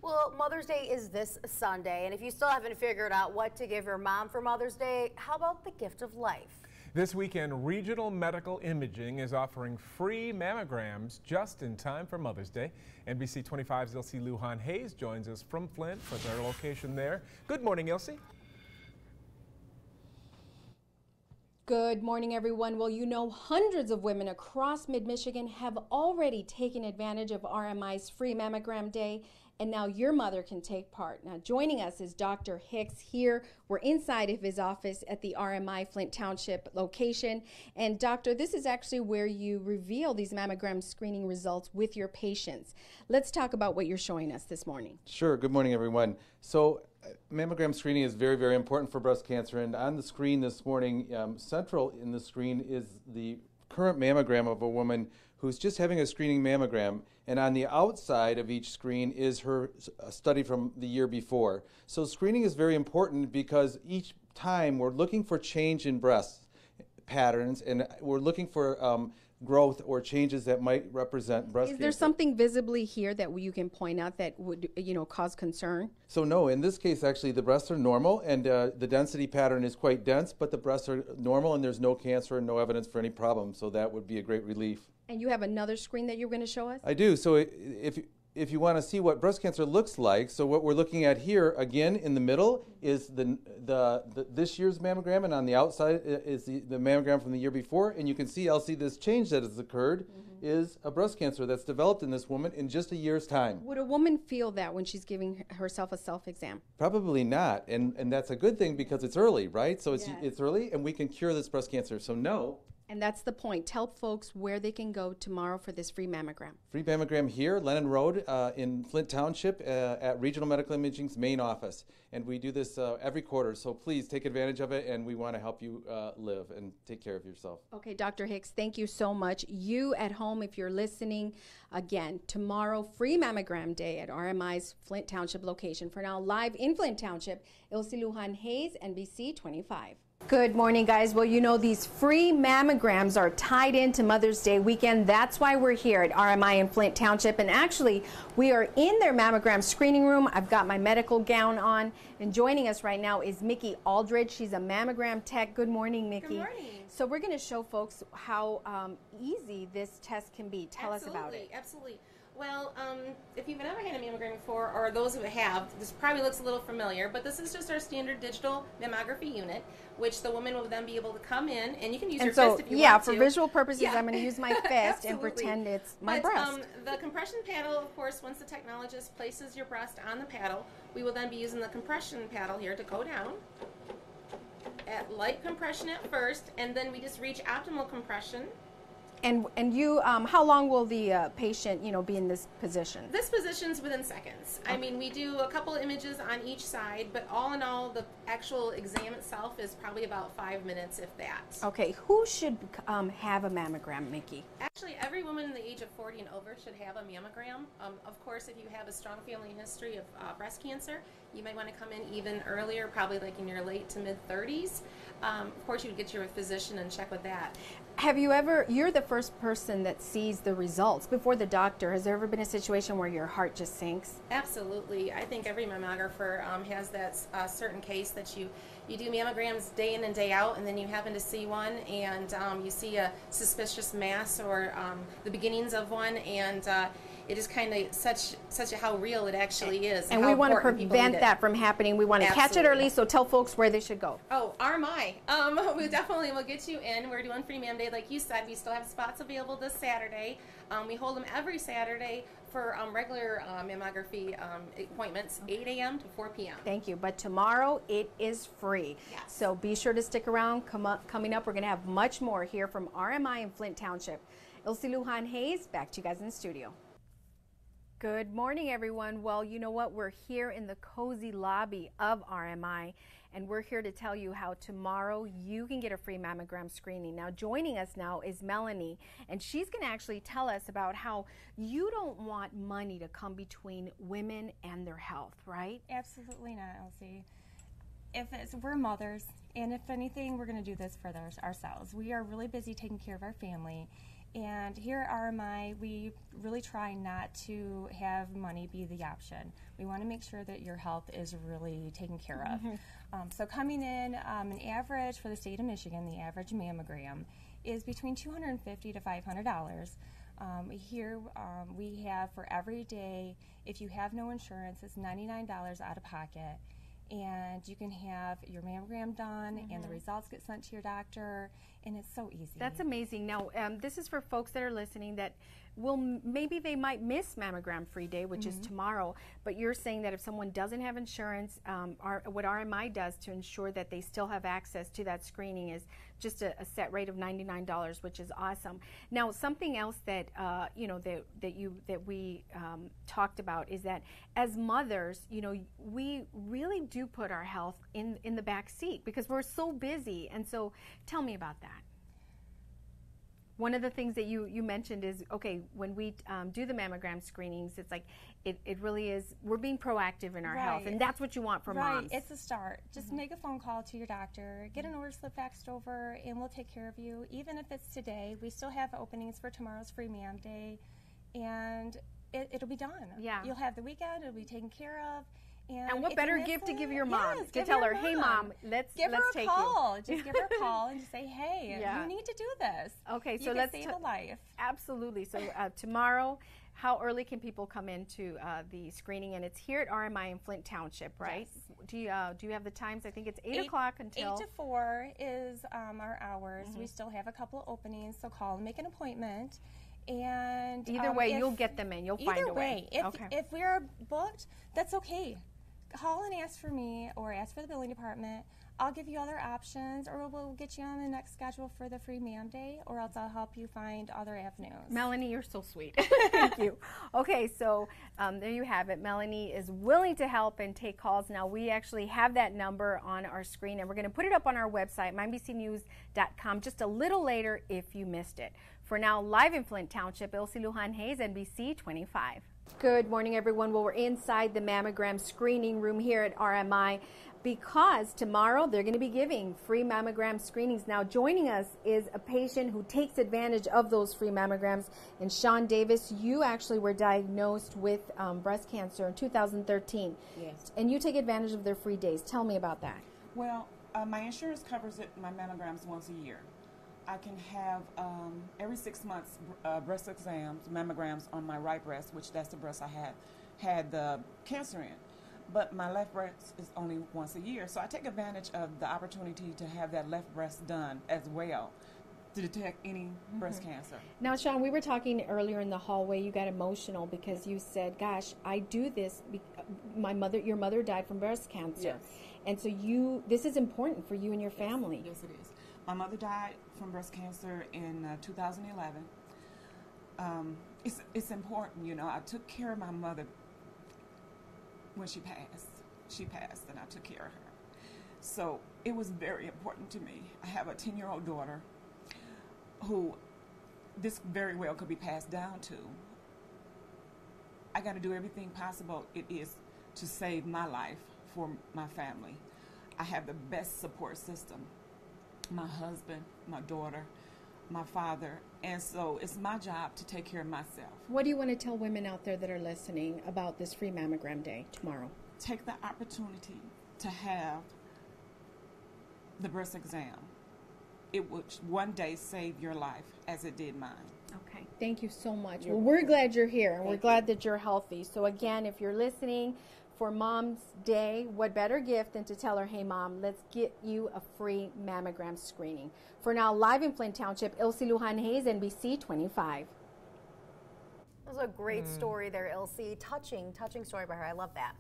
Well, Mother's Day is this Sunday, and if you still haven't figured out what to give your mom for Mother's Day, how about the gift of life? This weekend, Regional Medical Imaging is offering free mammograms just in time for Mother's Day. NBC 25's Ilse Lujan-Hayes joins us from Flint for their location there. Good morning, Ilse. Good morning, everyone. Well, you know, hundreds of women across mid-Michigan have already taken advantage of RMI's free mammogram day, and now your mother can take part. Now, joining us is Dr. Hicks here. We're inside of his office at the RMI Flint Township location. And Doctor, this is actually where you reveal these mammogram screening results with your patients. Let's talk about what you're showing us this morning. Sure. Good morning, everyone. So, mammogram screening is very, very important for breast cancer. And on the screen this morning, central in the screen is the current mammogram of a woman who's just having a screening mammogram, and on the outside of each screen is her study from the year before. So screening is very important because each time we're looking for change in breast patterns, and we're looking for growth or changes that might represent breast cancer. Is there something visibly here that you can point out that would, cause concern? So no, in this case, actually, the breasts are normal, and the density pattern is quite dense, but the breasts are normal, and there's no cancer and no evidence for any problem, so that would be a great relief. And you have another screen that you're going to show us? I do. So if you want to see what breast cancer looks like, so what we're looking at here, again, in the middle is this year's mammogram, and on the outside is the mammogram from the year before. And you can see, Elsie, this change that has occurred is a breast cancer that's developed in this woman in just a year's time. Would a woman feel that when she's giving herself a self-exam? Probably not, and that's a good thing because it's early, right? So it's early, and we can cure this breast cancer, so no. And that's the point. Tell folks where they can go tomorrow for this free mammogram. Free mammogram here, Lennon Road in Flint Township at Regional Medical Imaging's main office. And we do this every quarter, so please take advantage of it, and we want to help you live and take care of yourself. Okay, Dr. Hicks, thank you so much. You at home, if you're listening, again, tomorrow, free mammogram day at RMI's Flint Township location. For now, live in Flint Township, Ilse Lujan-Hayes, NBC 25. Good morning, guys. Well, you know, these free mammograms are tied into Mother's Day weekend. That's why we're here at RMI in Flint Township. And actually, we are in their mammogram screening room. I've got my medical gown on. And joining us right now is Mickey Aldridge. She's a mammogram tech. Good morning, Mickey. Good morning. So we're going to show folks how easy this test can be. Tell us about it. Absolutely. Well, if you've never had a mammogram before, or those who have, this probably looks a little familiar, but this is just our standard digital mammography unit, which the woman will then be able to come in, and you can use your fist if you want to. For visual purposes, I'm going to use my fist and pretend it's my breast. The compression paddle, of course, once the technologist places your breast on the paddle, we will then be using the compression paddle here to go down at light compression at first, and then we just reach optimal compression. And you, how long will the patient, be in this position? This position's within seconds. Okay. I mean, we do a couple images on each side, but all in all, the actual exam itself is probably about 5 minutes, if that. Okay, who should have a mammogram, Mickey? Actually, every woman in the age of 40 and over should have a mammogram. Of course, if you have a strong family history of breast cancer, you might want to come in even earlier, probably like in your late to mid-30s. Of course, you would get your physician and check with that. Have you ever, you're the first person that sees the results before the doctor. Has there ever been a situation where your heart just sinks? Absolutely. I think every mammographer has that certain case that you do mammograms day in and day out, and then you happen to see one, and you see a suspicious mass or the beginnings of one, and it is kind of such how real it actually is. And we want to prevent that from happening. We want to catch it early, so tell folks where they should go. Oh, RMI. We definitely will get you in. We're doing free mam day, like you said. We still have spots available this Saturday. We hold them every Saturday for regular mammography appointments, 8 a.m. to 4 p.m. Thank you. But tomorrow it is free. Yes. So be sure to stick around. Coming up, we're going to have much more here from RMI in Flint Township. Ilse Lujan-Hayes, back to you guys in the studio. Good morning, everyone. Well, you know what? We're here in the cozy lobby of RMI, and we're here to tell you how tomorrow you can get a free mammogram screening. Now, joining us now is Melanie, and she's going to actually tell us about how you don't want money to come between women and their health, right? Absolutely not, Elsie. We're mothers, and if anything, we're going to do this for ourselves. We are really busy taking care of our family, And here at RMI, we really try not to have money be the option. We want to make sure that your health is really taken care of. So coming in, an average for the state of Michigan, the average mammogram is between $250 to $500. Here we have for every day, if you have no insurance, it's $99 out of pocket. And you can have your mammogram done and the results get sent to your doctor, and it's so easy. That's amazing. Now, this is for folks that are listening that maybe they might miss Mammogram Free Day, which is tomorrow, but you're saying that if someone doesn't have insurance, what RMI does to ensure that they still have access to that screening is just a set rate of $99, which is awesome. Now, something else that you know that we talked about is that as mothers, you know, we really do put our health in the back seat because we're so busy. And so, tell me about that. One of the things that you mentioned is, okay, when we do the mammogram screenings, it's like it really is, we're being proactive in our health, and that's what you want for moms. Right, it's a start. Just make a phone call to your doctor, get an order slip faxed over, and we'll take care of you. Even if it's today, we still have openings for tomorrow's free mam day, and it'll be done. Yeah. You'll have the weekend, it'll be taken care of. And what better gift to give your mom? Yes, to tell her, hey mom, let's give her take a call. you. Just give her a call and just say, hey, you need to do this. Okay, so you let's save a life. Absolutely. So tomorrow, how early can people come into the screening? And it's here at RMI in Flint Township, right? Yes. Do you have the times? I think it's 8 o'clock until 8 to 4 is our hours. We still have a couple of openings, so call and make an appointment. And either way, you'll get them in. You'll find a way. If we're booked, that's okay. Call and ask for me or ask for the billing department. I'll give you other options, or we'll get you on the next schedule for the free mam day, or else I'll help you find other avenues. Melanie, you're so sweet. Thank you. Okay, so there you have it. Melanie is willing to help and take calls. Now, we actually have that number on our screen, and we're going to put it up on our website, MyNBCNews.com, just a little later if you missed it. For now, live in Flint Township, Elsie Lujan Hayes, NBC 25. Good morning, everyone. Well, we're inside the mammogram screening room here at RMI because tomorrow they're going to be giving free mammogram screenings. Now, joining us is a patient who takes advantage of those free mammograms. And Sean Davis, you actually were diagnosed with breast cancer in 2013. Yes. And you take advantage of their free days. Tell me about that. Well, my insurance covers my mammograms once a year. I can have every 6 months breast exams, mammograms on my right breast, which that's the breast I had the cancer in. But my left breast is only once a year, so I take advantage of the opportunity to have that left breast done as well to detect any breast cancer. Now, Sean, we were talking earlier in the hallway. You got emotional because you said, "Gosh, I do this. Your mother died from breast cancer, yes. And so this is important for you and your family." Yes, it is. My mother died from breast cancer in 2011. It's important, you know. I took care of my mother when she passed. She passed, and I took care of her. So it was very important to me. I have a 10-year-old daughter who this very well could be passed down to. I got to do everything possible it is to save my life for my family. I have the best support system. My husband, my daughter, my father, and so it's my job to take care of myself. What do you want to tell women out there that are listening about this free mammogram day tomorrow? Take the opportunity to have the breast exam. It would one day save your life as it did mine. Okay, thank you so much. Well, we're glad you're here, and we're glad that you're healthy. So again, if you're listening, for Mom's Day, what better gift than to tell her, hey, Mom, let's get you a free mammogram screening. For now, live in Flint Township, Elsie Lujan Hayes, NBC 25. That was a great story there, Elsie. Touching story by her. I love that.